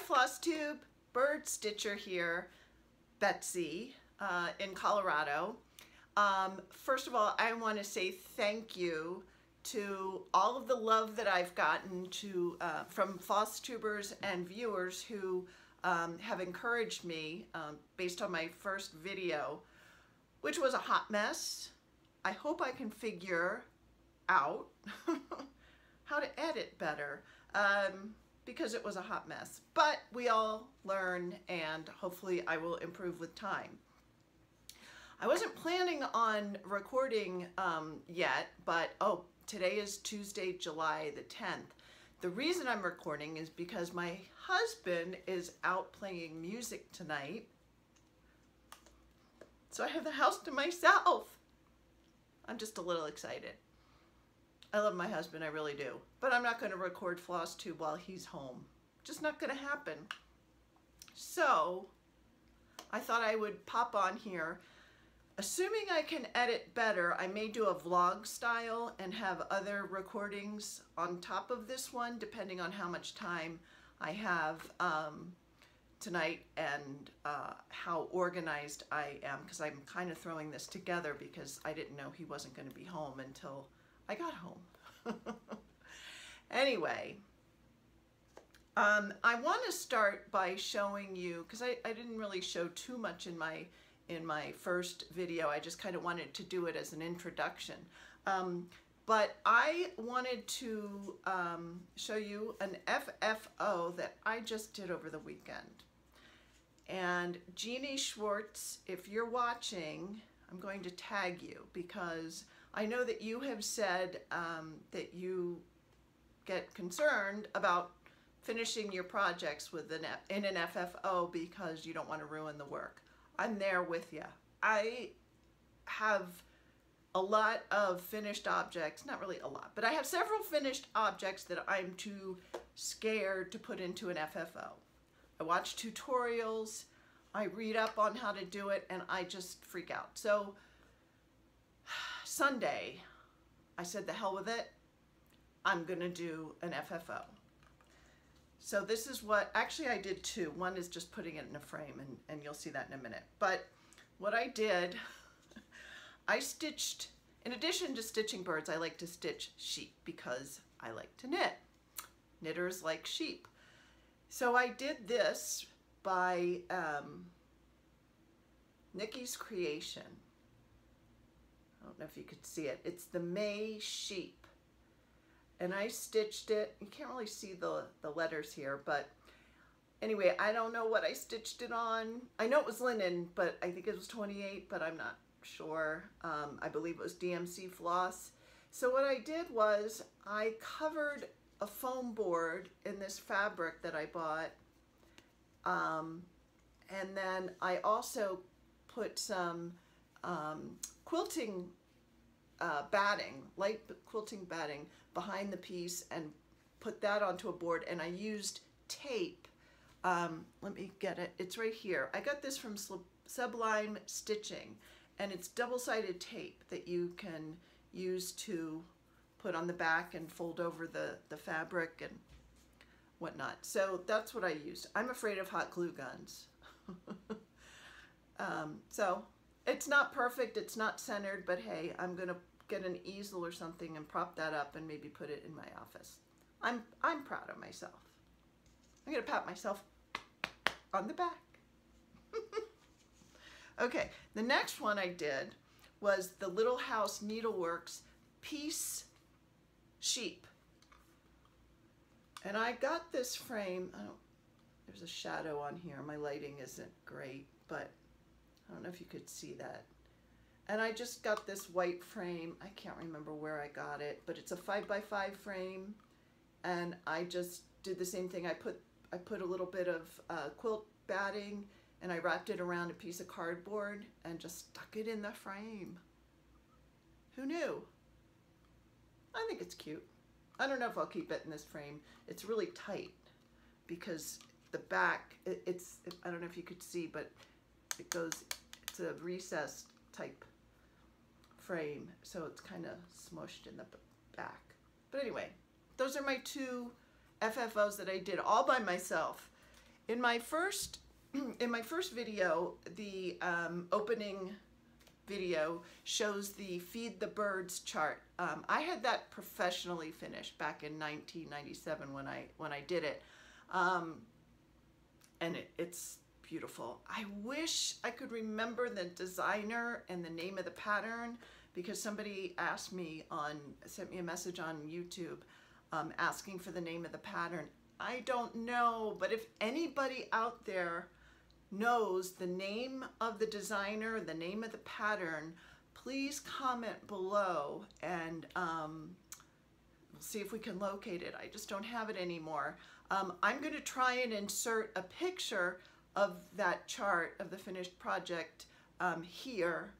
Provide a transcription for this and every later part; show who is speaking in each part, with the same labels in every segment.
Speaker 1: Flosstube, Birdstitcher here, Bitzy in Colorado. First of all, I want to say thank you to all of the love that I've gotten from Flosstubers and viewers who have encouraged me based on my first video, which was a hot mess. I hope I can figure out how to edit better because it was a hot mess. But we all learn, and hopefully I will improve with time. I wasn't planning on recording yet, but today is Tuesday, July the 10th. The reason I'm recording is because my husband is out playing music tonight, so I have the house to myself. I'm just a little excited. I love my husband, I really do. But I'm not going to record Flosstube while he's home. Just not going to happen. So I thought I would pop on here. Assuming I can edit better, I may do a vlog style and have other recordings on top of this one, depending on how much time I have tonight and how organized I am, because I'm kind of throwing this together because I didn't know he wasn't going to be home until I got home. Anyway, I want to start by showing you, because I didn't really show too much in my first video. I just kind of wanted to do it as an introduction. But I wanted to show you an FFO that I just did over the weekend. And Jeanie Swartz, if you're watching, I'm going to tag you because I know that you have said that you get concerned about finishing your projects in an FFO because you don't want to ruin the work. I'm there with you. I have a lot of finished objects, not really a lot, but I have several finished objects that I'm too scared to put into an FFO. I watch tutorials, I read up on how to do it, and I just freak out. So Sunday, I said the hell with it. I'm gonna do an FFO. So this is what, actually I did two. One is just putting it in a frame, and you'll see that in a minute. But what I did, I stitched, in addition to stitching birds, I like to stitch sheep because I like to knit. Knitters like sheep. So I did this by Nikki's Creation. I don't know if you could see it. It's the May sheep. And I stitched it. You can't really see the letters here, but anyway, I don't know what I stitched it on. I know it was linen, but I think it was 28, but I'm not sure. I believe it was DMC floss. So what I did was I covered a foam board in this fabric that I bought, and then I also put some quilting batting, light quilting batting behind the piece and put that onto a board, and I used tape. Let me get it. It's right here. I got this from Sublime Stitching, and it's double-sided tape that you can use to put on the back and fold over the fabric and whatnot. So that's what I used. I'm afraid of hot glue guns. So it's not perfect, it's not centered, but hey, I'm gonna get an easel or something and prop that up and maybe put it in my office. I'm proud of myself. I'm gonna pat myself on the back. Okay, the next one I did was the Little House Needleworks Piece Sheep. And I got this frame, there's a shadow on here, my lighting isn't great, but I don't know if you could see that. And I just got this white frame. I can't remember where I got it, but it's a 5x5 frame. And I just did the same thing. I put a little bit of quilt batting, and I wrapped it around a piece of cardboard and just stuck it in the frame. Who knew? I think it's cute. I don't know if I'll keep it in this frame. It's really tight because the back, I don't know if you could see, but it's a recessed type frame, so it's kind of smushed in the back. But anyway, those are my two FFOs that I did all by myself. In my first video, the opening video shows the Feed the Birds chart. I had that professionally finished back in 1997 when I did it, and it's beautiful. I wish I could remember the designer and the name of the pattern, because somebody sent me a message on YouTube asking for the name of the pattern. I don't know, but if anybody out there knows the name of the designer, the name of the pattern, please comment below, and we'll see if we can locate it. I just don't have it anymore. I'm going to try and insert a picture of that chart of the finished project here,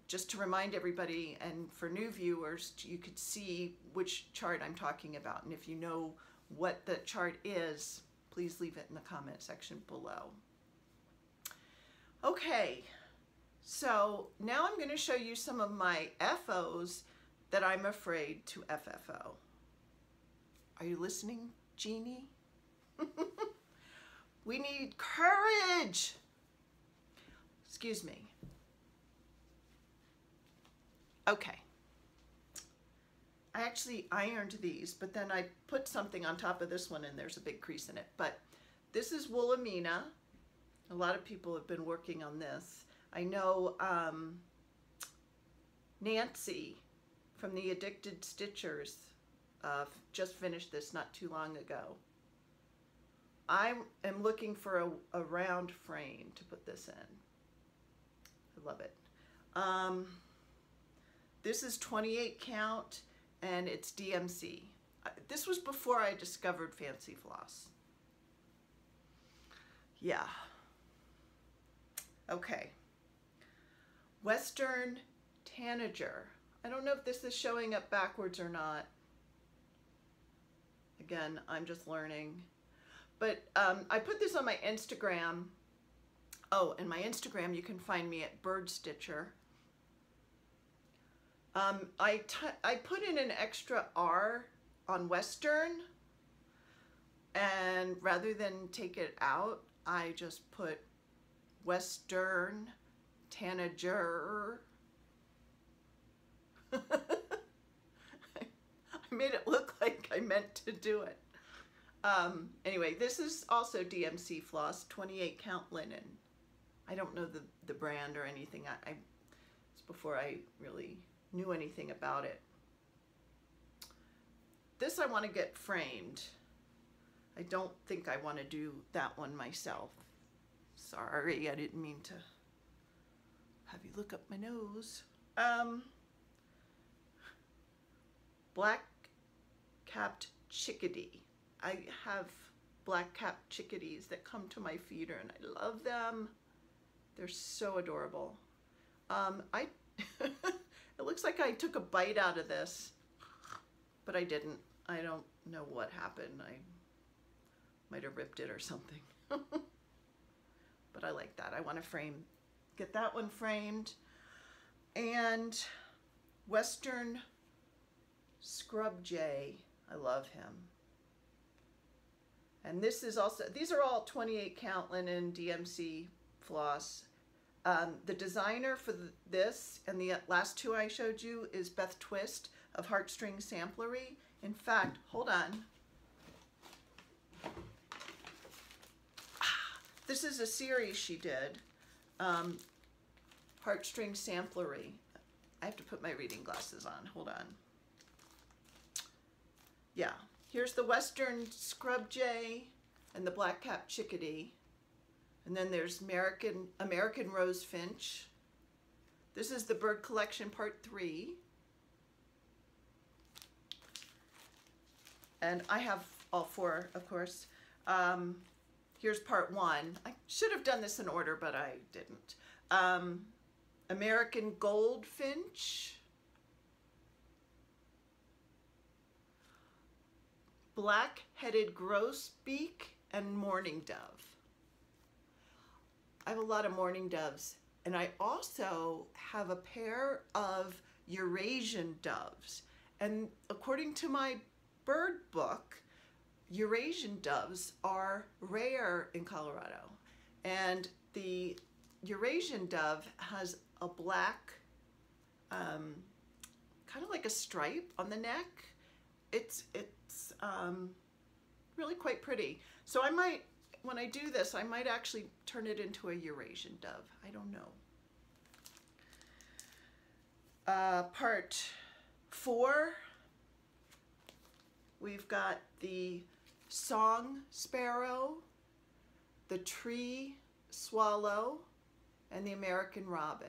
Speaker 1: just to remind everybody, and for new viewers, you could see which chart I'm talking about. And if you know what the chart is, please leave it in the comment section below. Okay, so now I'm going to show you some of my FOs that I'm afraid to FFO. Are you listening, Jeanie? We need courage. Excuse me. Okay. I actually ironed these, but then I put something on top of this one and there's a big crease in it. But this is Wilhelmina. A lot of people have been working on this. I know Nancy from the Addicted Stitchers just finished this not too long ago. I am looking for a round frame to put this in. I love it. This is 28 count and it's DMC. This was before I discovered fancy floss. Yeah. Okay. Western Tanager. I don't know if this is showing up backwards or not. Again, I'm just learning. But I put this on my Instagram. Oh, and my Instagram, you can find me at Birdstitcher. I put in an extra R on Western, and rather than take it out, I just put Western Tanager. I made it look like I meant to do it. Anyway, this is also DMC floss, 28 count linen. I don't know the brand or anything. It's before I really knew anything about it. This I want to get framed. I don't think I want to do that one myself. Sorry, I didn't mean to have you look up my nose. Black-capped chickadee. I have black-capped chickadees that come to my feeder and I love them. They're so adorable. It looks like I took a bite out of this, but I didn't. I don't know what happened. I might have ripped it or something. But I like that. I want to get that one framed. And Western Scrub Jay. I love him. And this is also, these are all 28 count linen DMC floss. The designer for this and the last two I showed you is Beth Twist of Heartstring Samplery. In fact, hold on. This is a series she did, Heartstring Samplery. I have to put my reading glasses on, hold on. Yeah, here's the Western Scrub Jay and the Black-capped Chickadee. And then there's American Rose Finch. This is the Bird Collection Part 3. And I have all four, of course. Here's Part 1. I should have done this in order, but I didn't. American Goldfinch. Black-headed Grosbeak and Mourning Dove. I have a lot of mourning doves, and I also have a pair of Eurasian doves. And according to my bird book, Eurasian doves are rare in Colorado, and the Eurasian dove has a black, kind of like a stripe on the neck. It's really quite pretty. So I might, when I do this, I might actually turn it into a Eurasian dove. I don't know. Part 4, we've got the song sparrow, the tree swallow, and the American robin.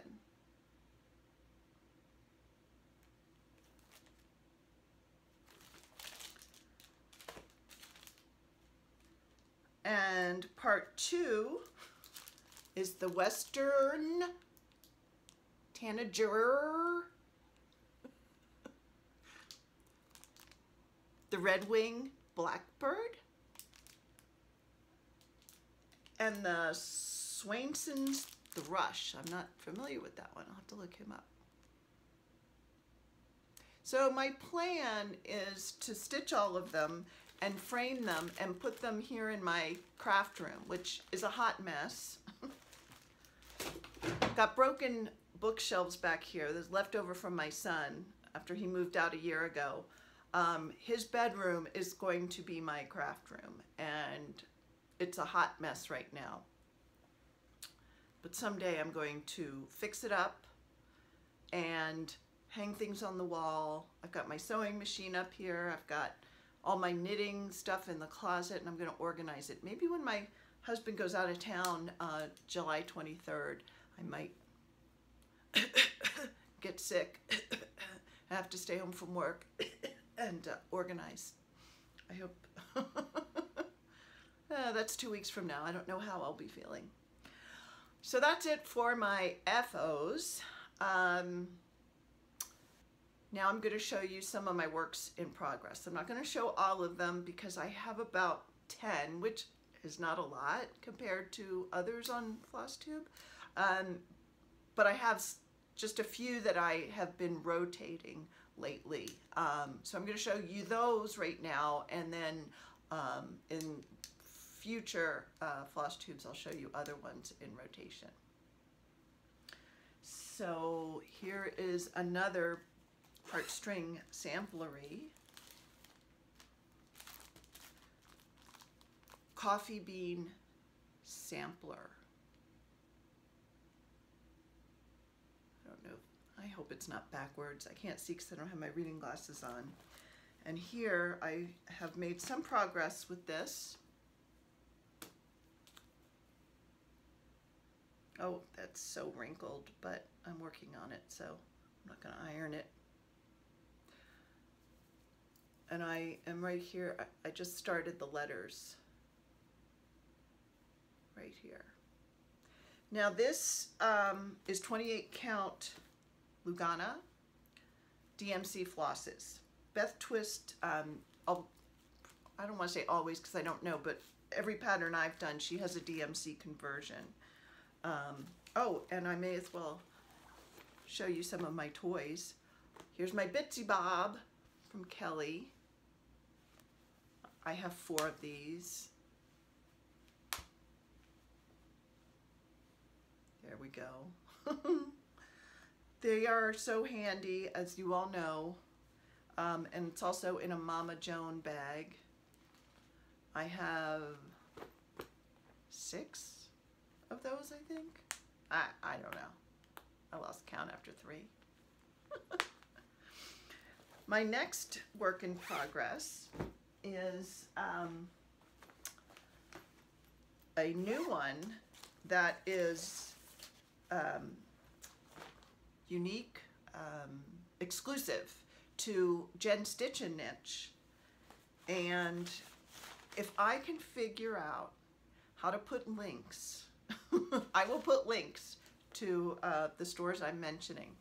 Speaker 1: And part 2 is the western tanager, the red-winged blackbird, and the Swainson's thrush. I'm not familiar with that one. I'll have to look him up. So my plan is to stitch all of them and frame them and put them here in my craft room, which is a hot mess. Got broken bookshelves back here. There's leftover from my son after he moved out a year ago. His bedroom is going to be my craft room, and it's a hot mess right now. But someday I'm going to fix it up and hang things on the wall. I've got my sewing machine up here. I've got all my knitting stuff in the closet, and I'm going to organize it. Maybe when my husband goes out of town, July 23rd, I might get sick. I have to stay home from work and organize. I hope. That's 2 weeks from now. I don't know how I'll be feeling. So that's it for my FOs. Now I'm going to show you some of my works in progress. I'm not going to show all of them because I have about 10, which is not a lot compared to others on Flosstube. But I have just a few that I have been rotating lately. So I'm going to show you those right now, and then in future Flosstubes I'll show you other ones in rotation. So here is another heartstring samplery. Coffee bean sampler. I don't know. I hope it's not backwards. I can't see because I don't have my reading glasses on. And here I have made some progress with this. Oh, that's so wrinkled, but I'm working on it, so I'm not going to iron it. And I am right here. I just started the letters right here. Now this is 28 count Lugana DMC flosses. Beth Twist, I don't want to say always because I don't know, but every pattern I've done, she has a DMC conversion. Oh, and I may as well show you some of my toys. Here's my Bitzy Bob from Kelly. I have 4 of these. There we go. They are so handy, as you all know, and it's also in a Mama Joan bag. I have 6 of those, I think. I don't know. I lost count after 3. My next work in progress is a new one that is unique, exclusive to Jen Stitch and Niche. And if I can figure out how to put links, I will put links to the stores I'm mentioning,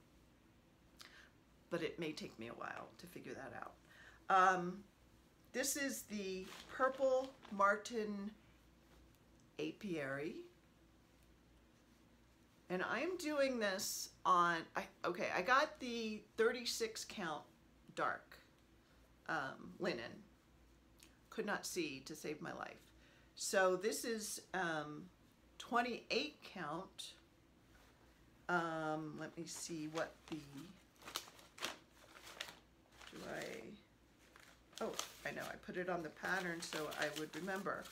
Speaker 1: but it may take me a while to figure that out. This is the Purple Martin Apiary, and I'm doing this on, okay, I got the 36 count dark linen. could not see to save my life. So this is 28 count. Let me see what the, oh, I know, I put it on the pattern so I would remember.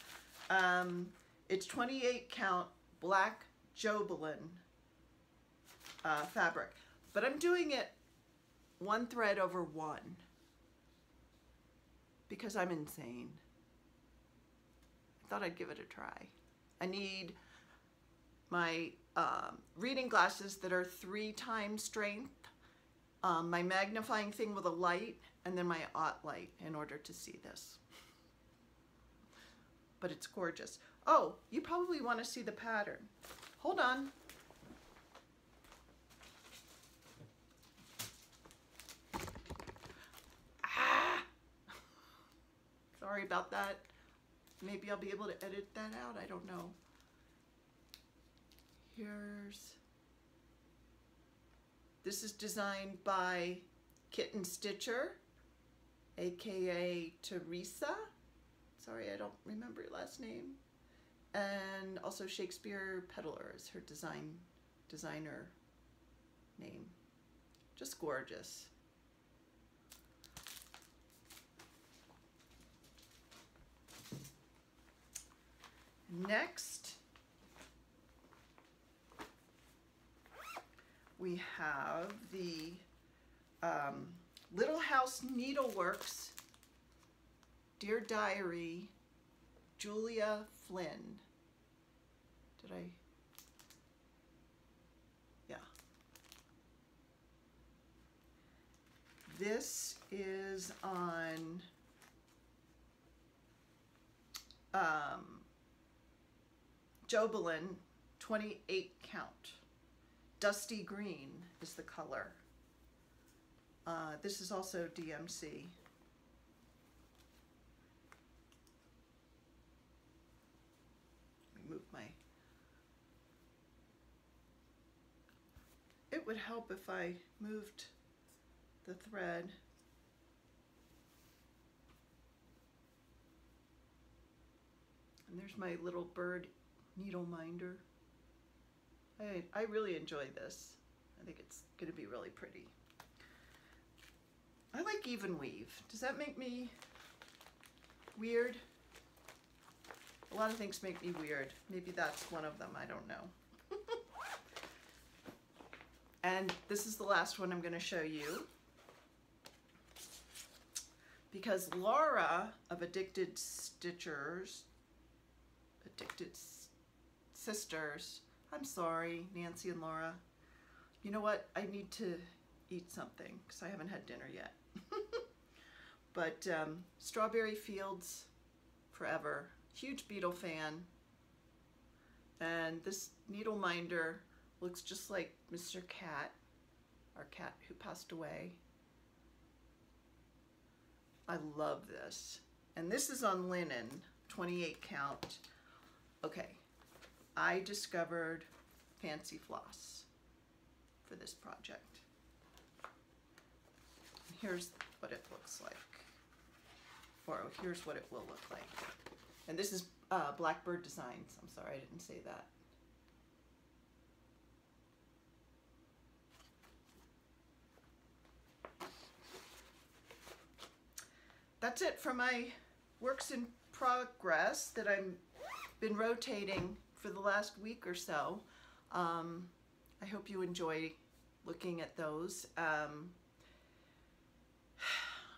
Speaker 1: It's 28 count black Jobelan fabric, but I'm doing it one thread over one because I'm insane. I thought I'd give it a try. I need my reading glasses that are 3 times strength, my magnifying thing with a light, and then my light in order to see this. But it's gorgeous. Oh, you probably want to see the pattern. Hold on. Ah! Sorry about that. Maybe I'll be able to edit that out. I don't know. This is designed by Kitten Stitcher, aka Teresa. Sorry, I don't remember your last name. And also Shakespeare Peddler is her designer name. Just gorgeous. Next, we have the Little House Needleworks Dear Diary, Julia Flynn. Did I? Yeah. This is on Jobelan 28 count. Dusty green is the color. This is also DMC. Let me move my... It would help if I moved the thread. And there's my little bird needle minder. I really enjoy this. I think it's going to be really pretty. I like even weave. Does that make me weird? A lot of things make me weird. Maybe that's one of them. I don't know. And this is the last one I'm going to show you. Because Laura of Addicted Sisters, I'm sorry, Nancy and Laura. You know what? I need to eat something because I haven't had dinner yet. But Strawberry Fields Forever. Huge beetle fan. And this needle minder looks just like Mr. Cat, our cat who passed away. I love this. And this is on linen, 28 count. Okay. I discovered fancy floss for this project. Here's what it looks like. Or here's what it will look like. And this is Blackbird Designs. I'm sorry I didn't say that. That's it for my works in progress that I've been rotating for the last week or so. I hope you enjoy looking at those.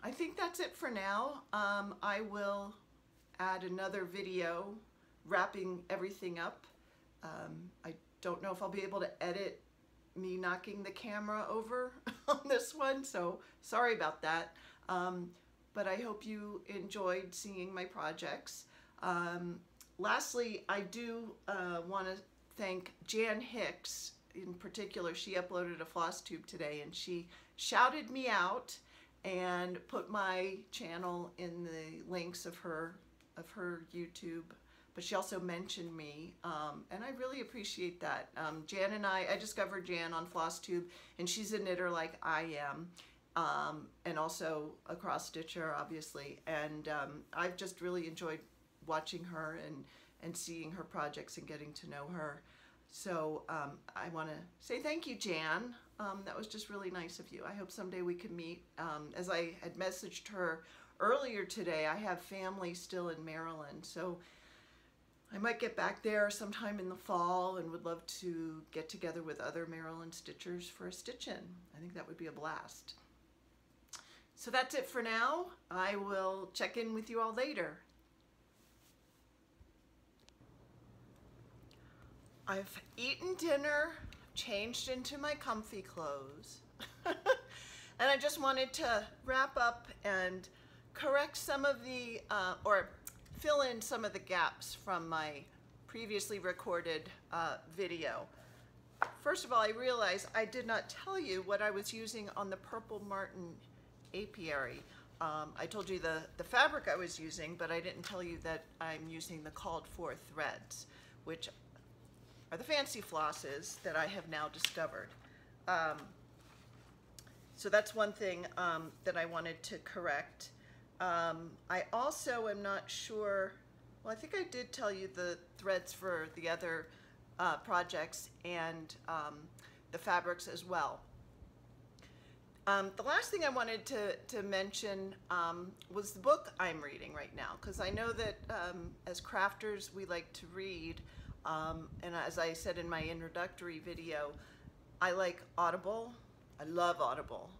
Speaker 1: I think that's it for now. I will add another video wrapping everything up. I don't know if I'll be able to edit me knocking the camera over on this one, so sorry about that. But I hope you enjoyed seeing my projects. Lastly, I do want to thank Jan Hicks in particular. She uploaded a Flosstube today and she shouted me out and put my channel in the links of her YouTube, but she also mentioned me, and I really appreciate that. Jan and I discovered Jan on Flosstube, and she's a knitter like I am, and also a cross stitcher, obviously. And I've just really enjoyed watching her and seeing her projects and getting to know her. So I want to say thank you, Jan. That was just really nice of you. I hope someday we can meet. As I had messaged her earlier today, I have family still in Maryland, so I might get back there sometime in the fall and would love to get together with other Maryland stitchers for a stitch-in. I think that would be a blast. So that's it for now. I will check in with you all later. I've eaten dinner, changed into my comfy clothes, and I just wanted to wrap up and correct some of the, or fill in some of the gaps from my previously recorded video. First of all, I realized I did not tell you what I was using on the Purple Martin Apiary. I told you the fabric I was using, but I didn't tell you that I'm using the called for threads, which are the fancy flosses that I have now discovered. So that's one thing that I wanted to correct. I also am not sure, well, I think I did tell you the threads for the other projects and the fabrics as well. The last thing I wanted to mention was the book I'm reading right now, because I know that as crafters we like to read, and as I said in my introductory video, I like Audible. I love Audible.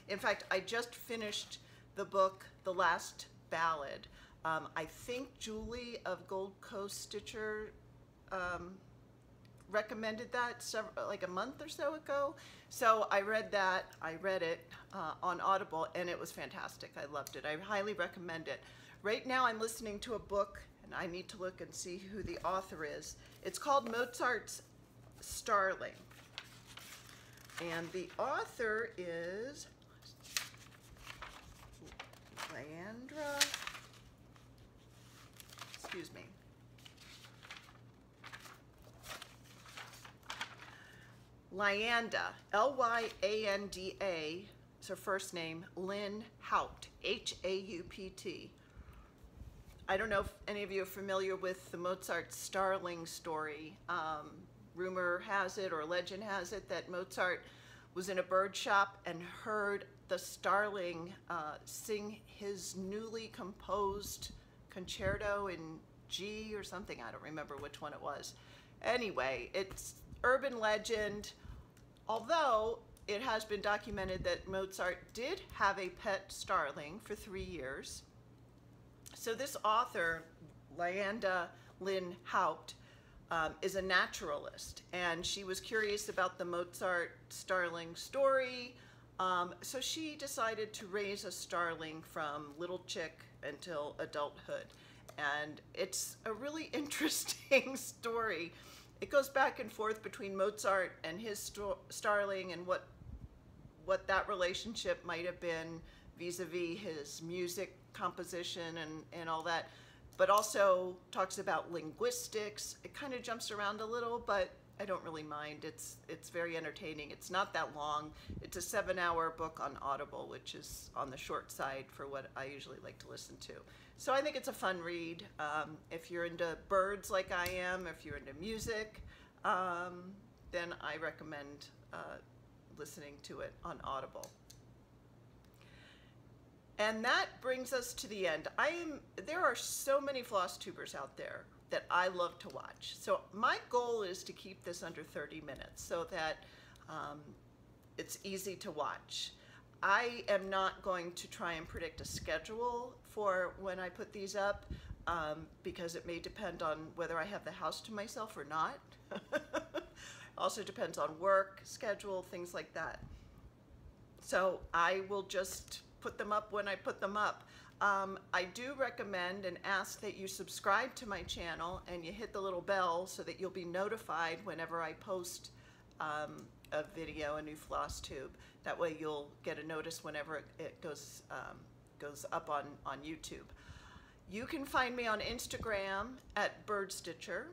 Speaker 1: In fact, I just finished the book, The Last Ballad. I think Julie of Gold Coast Stitcher recommended that like a month or so ago. So I read that, I read it on Audible, and it was fantastic. I loved it. I highly recommend it. Right now I'm listening to a book, and I need to look and see who the author is. It's called Mozart's Starling. And the author is Leandra, excuse me. Lyanda, L-Y-A-N-D-A, is her first name, Lynn Haupt, H-A-U-P-T. I don't know if any of you are familiar with the Mozart Starling story. Rumor has it, or legend has it, that Mozart was in a bird shop and heard the starling sing his newly composed concerto in G or something. I don't remember which one it was. Anyway, it's urban legend, although it has been documented that Mozart did have a pet starling for 3 years. So this author, Lyanda Lynn Haupt, is a naturalist, and she was curious about the Mozart starling story, so she decided to raise a starling from little chick until adulthood. And it's a really interesting story. It goes back and forth between Mozart and his starling and what that relationship might have been vis-a-vis his music composition and all that, but also talks about linguistics. It kind of jumps around a little, but I don't really mind. It's very entertaining. It's not that long. It's a 7-hour book on Audible, which is on the short side for what I usually like to listen to. So I think it's a fun read. If you're into birds like I am, if you're into music, then I recommend listening to it on Audible. And that brings us to the end. There are so many floss tubers out there that I love to watch. So my goal is to keep this under 30 minutes so that it's easy to watch. I am not going to try and predict a schedule for when I put these up because it may depend on whether I have the house to myself or not. Also depends on work, schedule, things like that. So I will just put them up when I put them up. I do recommend and ask that you subscribe to my channel and you hit the little bell so that you'll be notified whenever I post a video, a new floss tube. That way you'll get a notice whenever it goes up on YouTube. You can find me on Instagram at Birdstitcher.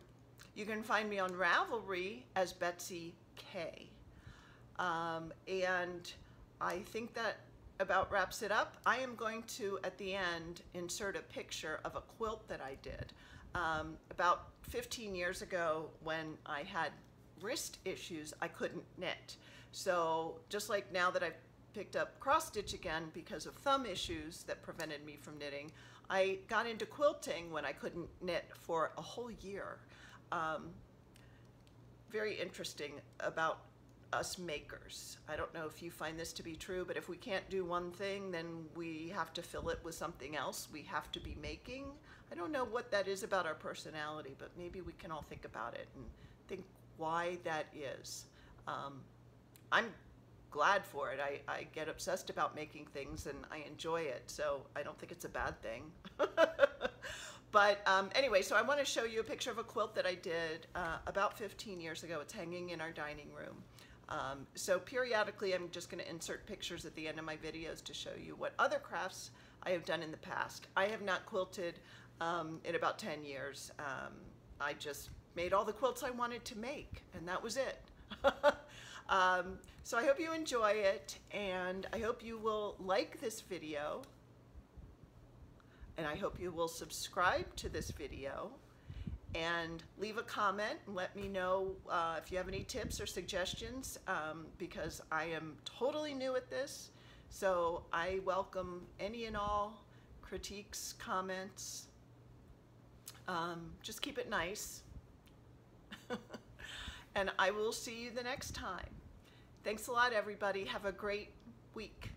Speaker 1: You can find me on Ravelry as Bitzy K. And I think that about wraps it up. I am going to, at the end, insert a picture of a quilt that I did about 15 years ago when I had wrist issues. I couldn't knit. So just like now that I've picked up cross stitch again because of thumb issues that prevented me from knitting, I got into quilting when I couldn't knit for a whole year. Very interesting about us makers. I don't know if you find this to be true, but if we can't do one thing, then we have to fill it with something else. We have to be making. I don't know what that is about our personality, but maybe we can all think about it and think why that is. I'm glad for it. I get obsessed about making things and I enjoy it, so I don't think it's a bad thing. But anyway, so I want to show you a picture of a quilt that I did about 15 years ago. It's hanging in our dining room. So periodically I'm just going to insert pictures at the end of my videos to show you what other crafts I have done in the past. I have not quilted in about 10 years. I just made all the quilts I wanted to make, and that was it. So I hope you enjoy it, and I hope you will like this video, and I hope you will subscribe to this video and leave a comment and let me know if you have any tips or suggestions, because I am totally new at this, so I welcome any and all critiques, comments. Just keep it nice. And I will see you the next time. Thanks a lot, everybody. Have a great week.